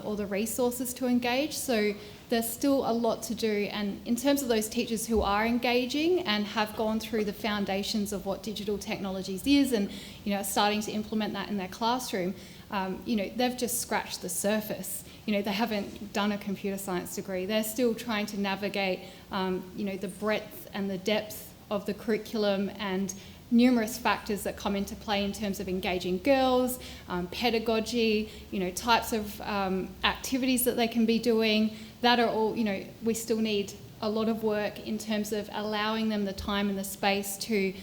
or the resources to engage. So there's still a lot to do. And in terms of those teachers who are engaging and have gone through the foundations of what digital technologies is, and are starting to implement that in their classroom, they've just scratched the surface. They haven't done a computer science degree. They're still trying to navigate, the breadth and the depth of the curriculum and numerous factors that come into play in terms of engaging girls, pedagogy, types of activities that they can be doing. That are all, we still need a lot of work in terms of allowing them the time and the space to,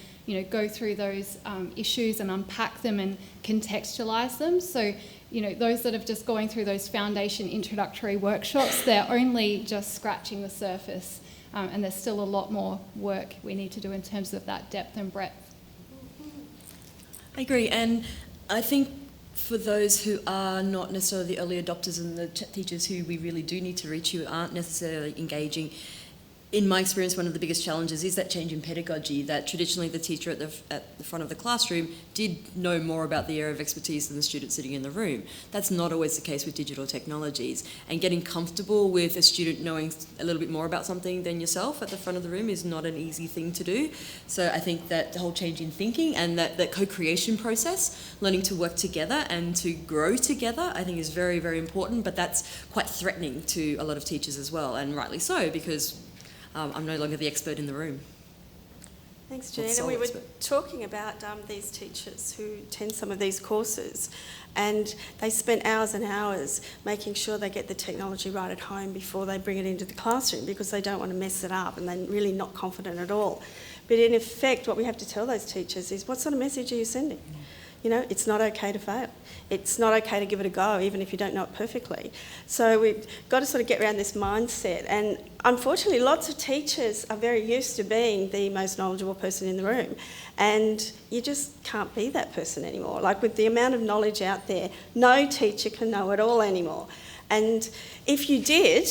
go through those issues and unpack them and contextualise them. So, those that have just going through those foundation introductory workshops, they're only just scratching the surface, and there's still a lot more work we need to do in terms of that depth and breadth. I agree, and I think for those who are not necessarily the early adopters and the teachers who we really do need to reach, who aren't necessarily engaging, in my experience, one of the biggest challenges is that change in pedagogy, that traditionally the teacher at the front of the classroom did know more about the area of expertise than the student sitting in the room. That's not always the case with digital technologies. And getting comfortable with a student knowing a little bit more about something than yourself at the front of the room is not an easy thing to do. So I think that the whole change in thinking and that co-creation process, learning to work together and to grow together, I think is very, very important, but that's quite threatening to a lot of teachers as well, and rightly so, because I'm no longer the expert in the room. Thanks, Janine. And we were talking about these teachers who attend some of these courses, and they spent hours and hours making sure they get the technology right at home before they bring it into the classroom, because they don't want to mess it up and they're really not confident at all. But in effect, what we have to tell those teachers is, what sort of message are you sending? It's not okay to fail. It's not okay to give it a go, even if you don't know it perfectly. So we've got to sort of get around this mindset. And unfortunately, lots of teachers are very used to being the most knowledgeable person in the room. And you just can't be that person anymore. Like, with the amount of knowledge out there, no teacher can know it all anymore. And if you did,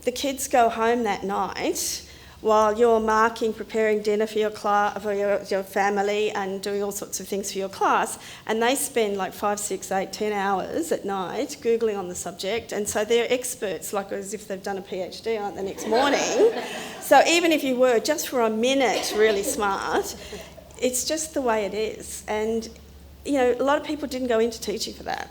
the kids go home that night while you're marking, preparing dinner for your class, for your family, and doing all sorts of things for your class, and they spend like 5, 6, 8, 10 hours at night Googling on the subject, and so they're experts, like as if they've done a PhD on it the next morning. So even if you were just for a minute really smart, it's just the way it is. And, a lot of people didn't go into teaching for that.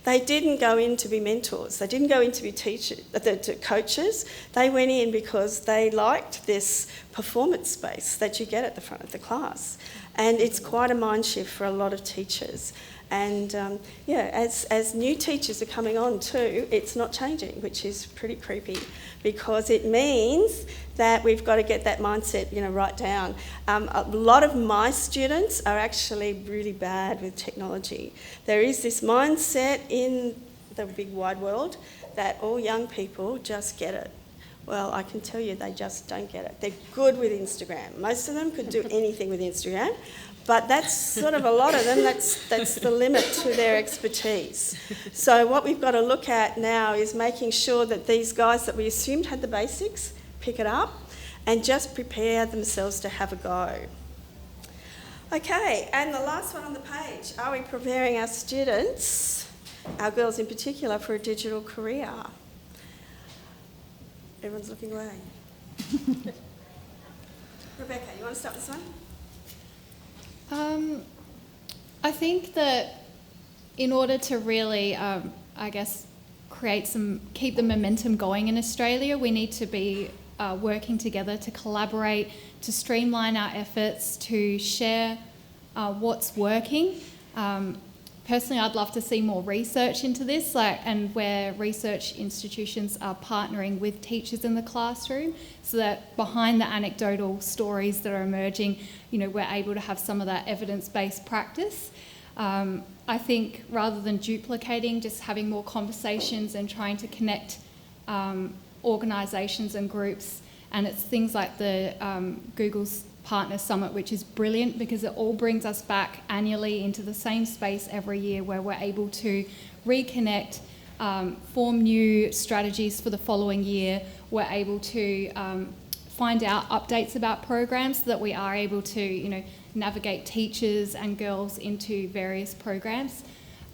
They didn't go in to be mentors. They didn't go in to be coaches. They went in because they liked this performance space that you get at the front of the class. And it's quite a mind shift for a lot of teachers. And as new teachers are coming on too, it's not changing, which is pretty creepy, because it means that we've got to get that mindset, right down. A lot of my students are actually really bad with technology. There is this mindset in the big wide world that all young people just get it. Well, I can tell you they just don't get it. They're good with Instagram. Most of them could do anything with Instagram, but that's sort of a lot of them, that's the limit to their expertise. So what we've got to look at now is making sure that these guys that we assumed had the basics pick it up and just prepare themselves to have a go. Okay, and the last one on the page, are we preparing our students, our girls in particular, for a digital career? Everyone's looking away. Rebecca, you want to start this one? I think that in order to really, keep the momentum going in Australia, we need to be working together to collaborate, to streamline our efforts, to share what's working. Personally, I'd love to see more research into this, and where research institutions are partnering with teachers in the classroom, so that behind the anecdotal stories that are emerging, we're able to have some of that evidence-based practice. I think rather than duplicating, just having more conversations and trying to connect organisations and groups, and it's things like the Google's Partner Summit, which is brilliant because it all brings us back annually into the same space every year, where we're able to reconnect, form new strategies for the following year. We're able to find out updates about programs so that we are able to, navigate teachers and girls into various programs.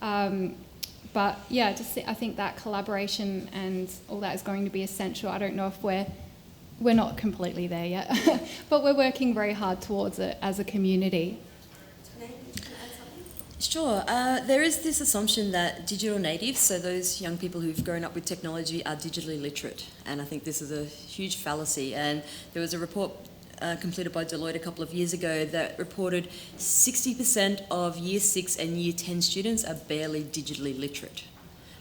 But yeah, I think that collaboration and all that is going to be essential. I don't know if we're not completely there yet, but we're working very hard towards it as a community. Sure. There is this assumption that digital natives, so those young people who've grown up with technology, are digitally literate. And I think this is a huge fallacy. And there was a report completed by Deloitte a couple of years ago that reported 60% of Year 6 and Year 10 students are barely digitally literate.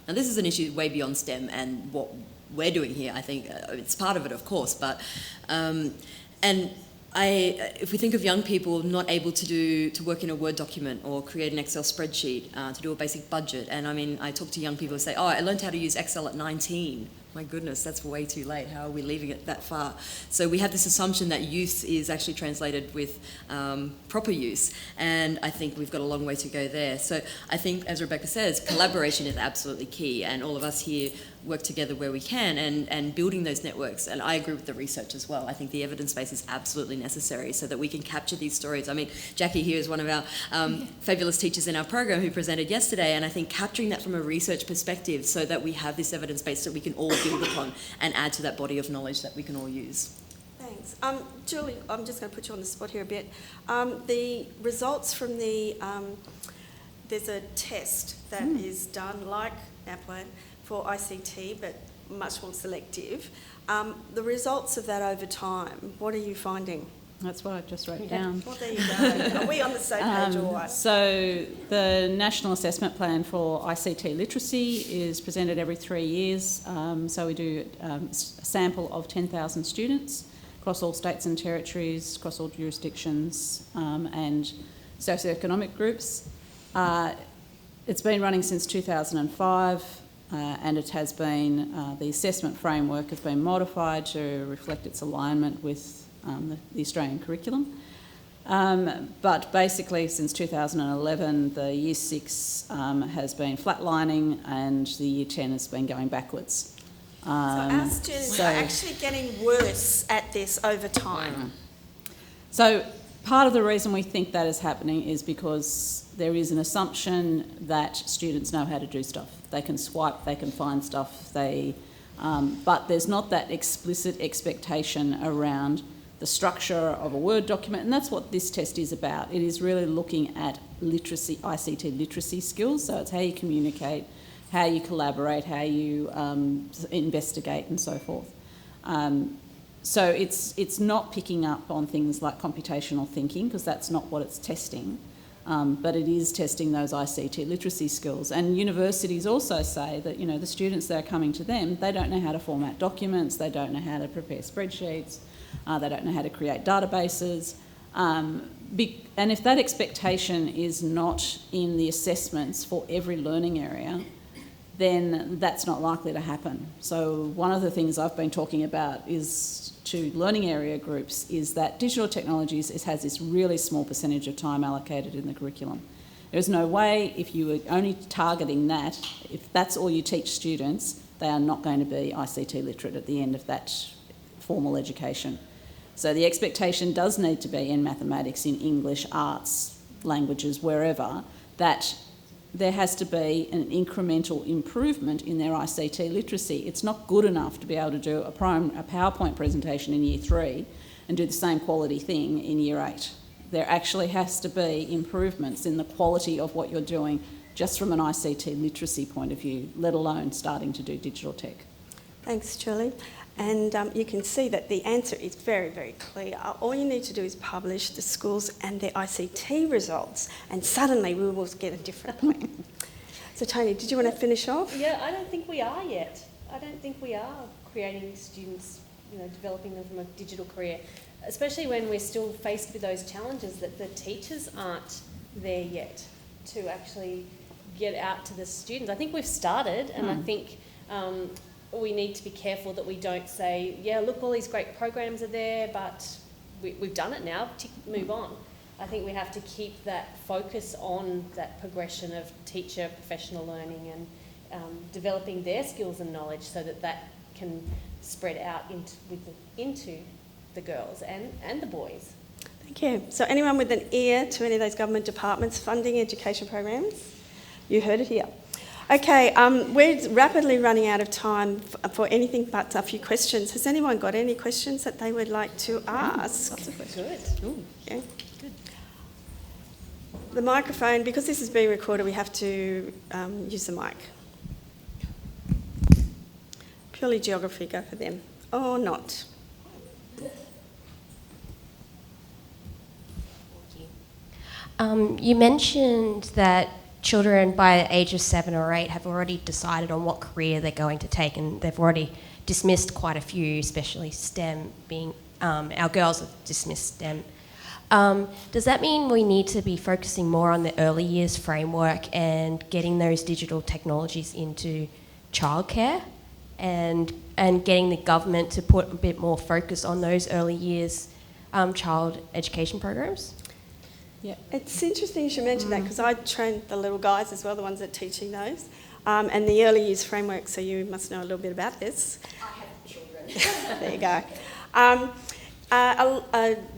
Now, this is an issue way beyond STEM and what we're doing here. I think it's part of it, of course, but if we think of young people not able to work in a Word document or create an Excel spreadsheet, to do a basic budget, and I talk to young people who say, I learned how to use Excel at 19. My goodness, that's way too late. How are we leaving it that far? So we have this assumption that use is actually translated with proper use, and I think we've got a long way to go there. So I think, as Rebecca says, collaboration is absolutely key, and all of us here work together where we can, and building those networks. And I agree with the research as well. I think the evidence base is absolutely necessary so that we can capture these stories. Jackie here is one of our fabulous teachers in our program who presented yesterday, and I think capturing that from a research perspective so that we have this evidence base that we can all build upon and add to that body of knowledge that we can all use. Thanks. Julie, I'm just going to put you on the spot here a bit. The results from there's a test that is done like NAPLAN for ICT, but much more selective. The results of that over time, what are you finding? That's what I just wrote down. Well, there you go. Are we on the same page or what? So the National Assessment Plan for ICT Literacy is presented every 3 years. So we do a sample of 10,000 students across all states and territories, across all jurisdictions, and socioeconomic groups. It's been running since 2005. And it has been, the assessment framework has been modified to reflect its alignment with the Australian curriculum. But basically since 2011, the Year 6 has been flatlining and the Year 10 has been going backwards. So our students are actually getting worse at this over time. So part of the reason we think that is happening is because there is an assumption that students know how to do stuff. They can swipe, they can find stuff, but there's not that explicit expectation around the structure of a Word document, and that's what this test is about. It is really looking at literacy, ICT literacy skills, so it's how you communicate, how you collaborate, how you investigate and so forth. So it's not picking up on things like computational thinking, because that's not what it's testing. but it is testing those ICT literacy skills. And universities also say that, you know, the students that are coming to them, they don't know how to format documents, they don't know how to prepare spreadsheets, they don't know how to create databases. And if that expectation is not in the assessments for every learning area, then that's not likely to happen. So one of the things I've been talking about is to learning area groups is that digital technologies has this really small percentage of time allocated in the curriculum. There's no way, if you were only targeting that, if that's all you teach students, they are not going to be ICT literate at the end of that formal education. So the expectation does need to be in mathematics, in English, arts, languages, wherever, that there has to be an incremental improvement in their ICT literacy. It's not good enough to be able to do a PowerPoint presentation in Year 3 and do the same quality thing in Year 8. There actually has to be improvements in the quality of what you're doing just from an ICT literacy point of view, let alone starting to do digital tech. Thanks, Julie. And you can see that the answer is very, very clear. All you need to do is publish the schools and their ICT results, and suddenly we will get a different plan. So, Tony, did you want to finish off? Yeah, I don't think we are yet. I don't think we are creating students, you know, developing them from a digital career, especially when we're still faced with those challenges that the teachers aren't there yet to actually get out to the students. I think we've started, and I think we need to be careful that we don't say, yeah, look, all these great programs are there, but we've done it now, move on. I think we have to keep that focus on that progression of teacher professional learning and developing their skills and knowledge so that that can spread out into the girls and the boys. Thank you. So anyone with an ear to any of those government departments funding education programs, you heard it here. Okay, we're rapidly running out of time for anything but a few questions. Has anyone got any questions that they would like to ask? Lots of questions. Good. Yeah. Good. The microphone, because this is being recorded, we have to use the mic. Purely geography, go for them. Or not. You mentioned that children by the age of 7 or 8 have already decided on what career they're going to take, and they've already dismissed quite a few, especially STEM being, our girls have dismissed STEM. Does that mean we need to be focusing more on the early years framework and getting those digital technologies into childcare and getting the government to put a bit more focus on those early years child education programs? Yeah. It's interesting you should mention that, because I train the little guys as well, the ones that are teaching those, and the early years framework, so you must know a little bit about this. I have children. There you go.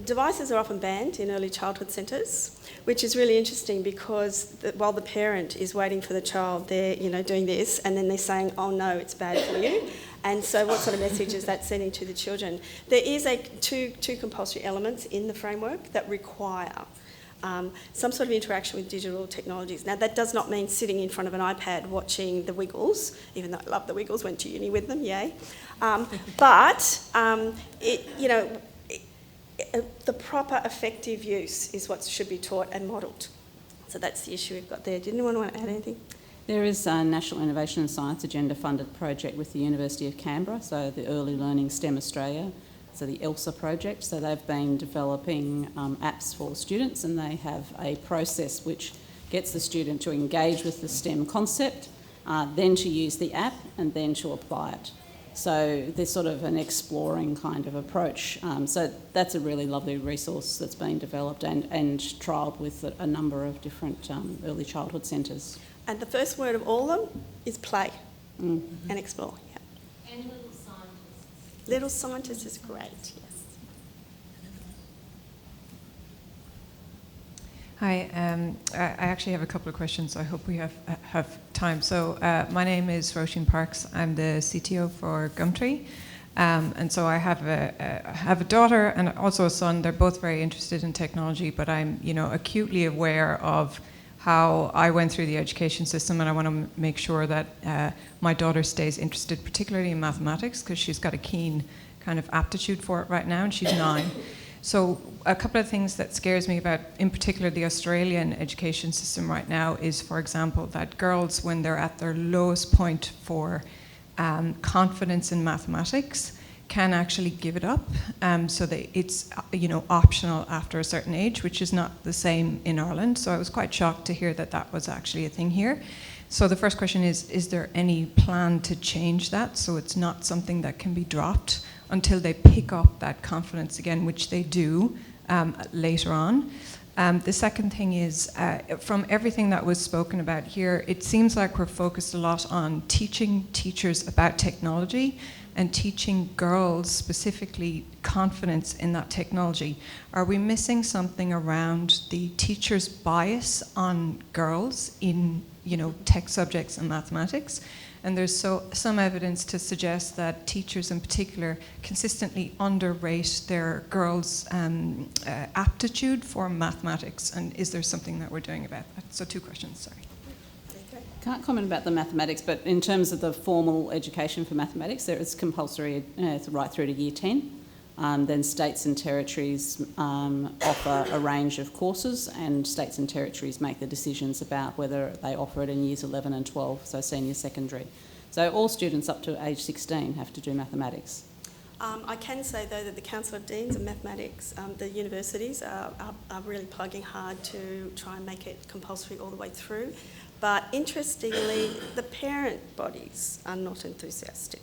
Devices are often banned in early childhood centres, which is really interesting because while the parent is waiting for the child, they're doing this, and then they're saying, "Oh no, it's bad for you." And so, what sort of message is that sending to the children? There is two compulsory elements in the framework that require some sort of interaction with digital technologies. Now, that does not mean sitting in front of an iPad watching the Wiggles, even though I love the Wiggles, went to uni with them, yay. But the proper effective use is what should be taught and modelled. So that's the issue we've got there. Did anyone want to add anything? There is a National Innovation and Science Agenda funded project with the University of Canberra, so the Early Learning STEM Australia, so the ELSA project. So they've been developing apps for students, and they have a process which gets the student to engage with the STEM concept, then to use the app, and then to apply it. So there's sort of an exploring kind of approach. So that's a really lovely resource that's been developed and trialled with a number of different early childhood centres. And the first word of all of them is play and explore. Yeah. And little scientists. Little scientists is great, yes. Hi, I actually have a couple of questions, so I hope we have time. So my name is Roisin Parks. I'm the CTO for Gumtree. And so I have a daughter and also a son. They're both very interested in technology, but I'm acutely aware of how I went through the education system, and I want to make sure that my daughter stays interested, particularly in mathematics, because she's got a keen kind of aptitude for it right now, and she's 9. So a couple of things that scares me about, in particular, the Australian education system right now is, for example, that girls, when they're at their lowest point for confidence in mathematics, can actually give it up, so that it's optional after a certain age, which is not the same in Ireland. So I was quite shocked to hear that that was actually a thing here. So the first question is there any plan to change that so it's not something that can be dropped until they pick up that confidence again, which they do later on? The second thing is, from everything that was spoken about here, it seems like we're focused a lot on teaching teachers about technology and teaching girls specifically confidence in that technology. Are we missing something around the teacher's bias on girls in tech subjects and mathematics? And there's some evidence to suggest that teachers in particular consistently underrate their girls' aptitude for mathematics. And is there something that we're doing about that? So 2 questions, sorry. Can't comment about the mathematics, but in terms of the formal education for mathematics, there is compulsory right through to year 10. Then states and territories offer a range of courses, and states and territories make the decisions about whether they offer it in years 11 and 12, so senior secondary. So all students up to age 16 have to do mathematics. I can say, though, that the Council of Deans of Mathematics, the universities are really plugging hard to try and make it compulsory all the way through. But interestingly, the parent bodies are not enthusiastic.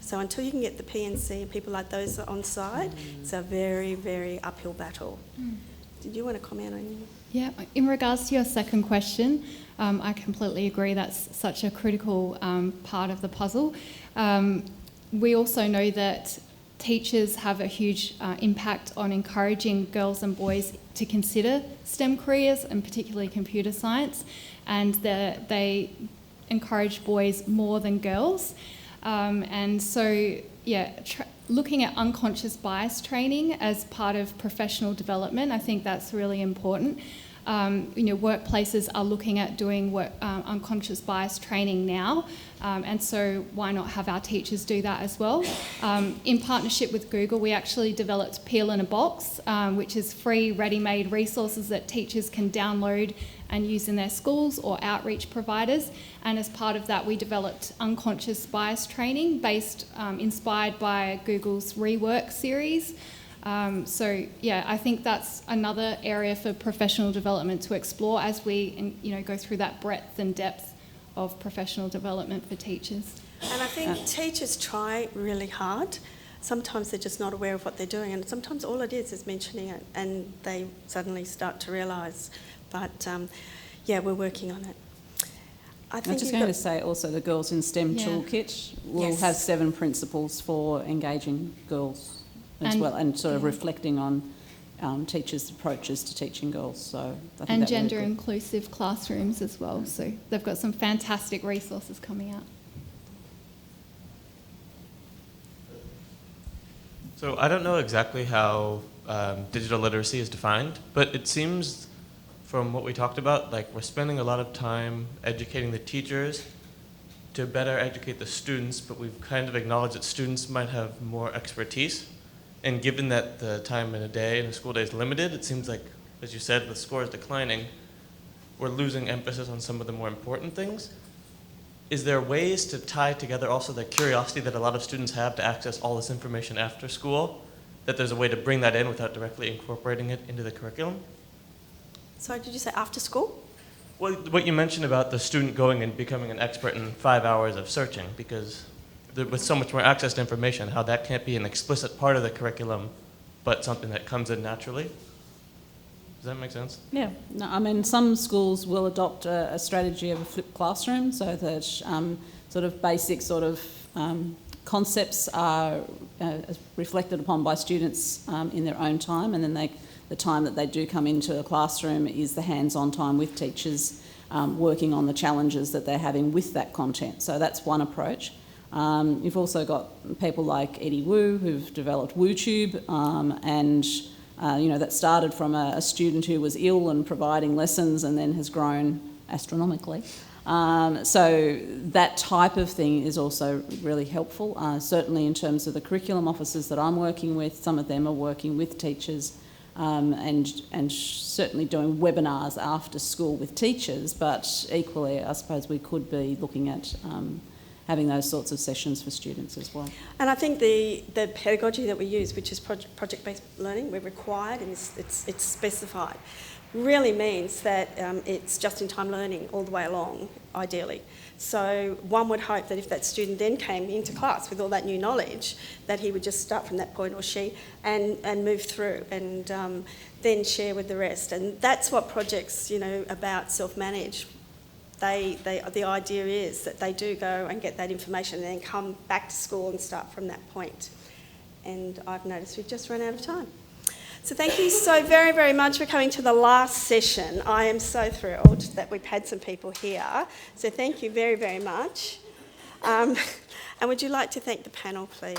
So until you can get the PNC and people like those on side, it's a very, very uphill battle. Did you want to comment on anything? Yeah, in regards to your second question, I completely agree that's such a critical part of the puzzle. We also know that teachers have a huge impact on encouraging girls and boys to consider STEM careers, and particularly computer science, and they encourage boys more than girls. And so, looking at unconscious bias training as part of professional development, I think that's really important. Workplaces are looking at doing unconscious bias training now, and so why not have our teachers do that as well? In partnership with Google, we actually developed Peel in a Box, which is free, ready-made resources that teachers can download and use in their schools or outreach providers. And as part of that, we developed unconscious bias training inspired by Google's Rework series. I think that's another area for professional development to explore as we go through that breadth and depth of professional development for teachers. And I think teachers try really hard. Sometimes they're just not aware of what they're doing, and sometimes all it is mentioning it, and they suddenly start to realise. But we're working on it. I think I'm just going to say also the Girls in STEM Toolkit will have 7 principles for engaging girls as well, and sort of reflecting on teachers' approaches to teaching girls. So I think and gender inclusive classrooms as well. So they've got some fantastic resources coming out. So I don't know exactly how digital literacy is defined, but it seems from what we talked about, like we're spending a lot of time educating the teachers to better educate the students, but we've kind of acknowledged that students might have more expertise. And given that the time in a day, in a school day, is limited, it seems like, as you said, with scores declining, we're losing emphasis on some of the more important things. Is there ways to tie together also the curiosity that a lot of students have to access all this information after school, that there's a way to bring that in without directly incorporating it into the curriculum? Sorry, did you say after school? Well, what you mentioned about the student going and becoming an expert in 5 hours of searching, because with so much more access to information, how that can't be an explicit part of the curriculum, but something that comes in naturally. Does that make sense? Yeah. No, I mean, some schools will adopt a strategy of a flipped classroom so that sort of basic concepts are reflected upon by students in their own time, and then the time that they do come into a classroom is the hands-on time with teachers working on the challenges that they're having with that content. So that's one approach. You've also got people like Eddie Wu who've developed WooTube, and that started from a student who was ill and providing lessons and then has grown astronomically. So that type of thing is also really helpful. Certainly in terms of the curriculum officers that I'm working with, some of them are working with teachers and certainly doing webinars after school with teachers, but equally I suppose we could be looking at having those sorts of sessions for students as well. And I think the pedagogy that we use, which is project-based learning, we're required and it's specified, really means that it's just-in-time learning all the way along, ideally. So one would hope that if that student then came into class with all that new knowledge, that he would just start from that point, or she, and move through and then share with the rest. And that's what projects, about self-manage. The idea is that they do go and get that information and then come back to school and start from that point. And I've noticed we've just run out of time. So thank you so very, very much for coming to the last session. I am so thrilled that we've had some people here. So thank you very, very much. And would you like to thank the panel, please?